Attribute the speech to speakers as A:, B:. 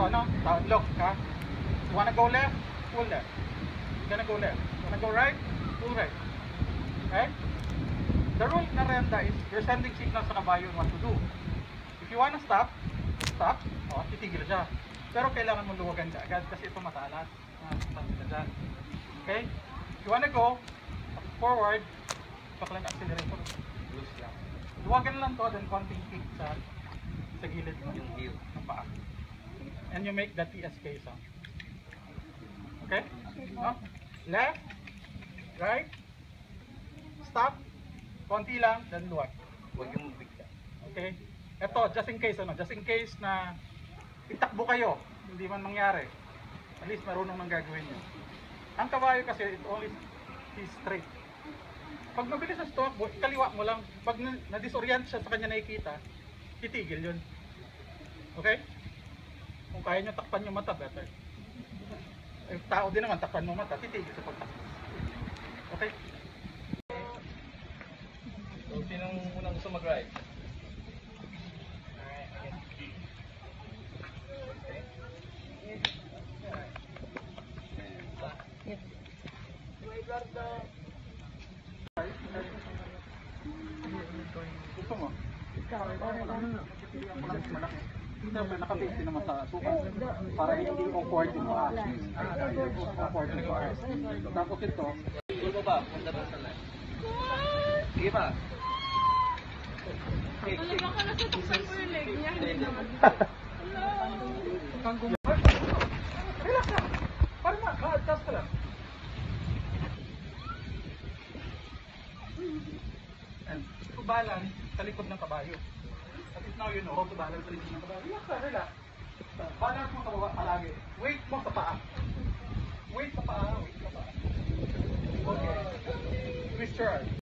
A: ano? Look, ha? You wanna go left? Pull left. You're gonna go left. You wanna go right? Pull right. Okay? The rule na renda is you're sending signals sa kabayo on what to do. If you wanna stop, stop. O, titigil siya. Pero kailangan mo luwagan ka agad kasi ito matalas. Stop ka dyan. Okay? If you wanna go forward, paklan accelerator. Loose lang. Luwagan lang to, then konting kick sa gilid mo yung heel ng paa. And you make the TSK sound. Okay? No? Left, right, stop, konti lang, then luwag. Huwag yung bigla. Okay? Ito, just in case, ano? Just in case na itakbo kayo, hindi man mangyari. At least marunong nang gagawin nyo. Ang kabayo kasi, it only is straight. Pag mabilis sa stop, kaliwa mo lang. Pag na-disorient siya sa kanya nakikita, titigil yun. Okay? Kung kaya nyo takpan yung mata, better. Eh, tao din naman, takpan mo mata, titigil sa pagtakpan. Okay?
B: So, sinong unang gusto mag-ride?
A: Gusto mo? Nakabase din naman sa sukat para hindi awkward yung paa. Awkward yung paa. Tapos ito,
B: Pull mo ba? Punta ba sa line? Sige pa.
C: Wala baka nasatukan ko yung leg niya. Hindi naman.
A: relax lang. Parang ma-adjust ka lang. And to balance sa likod ng kabayo. At now you know how to balance sa likod ng kabayo. Relax lang, relax. Balance mo sa baba palagi. Weight mo sa paa. Weight sa paa, weight sa paa. Okay. Twist your arm.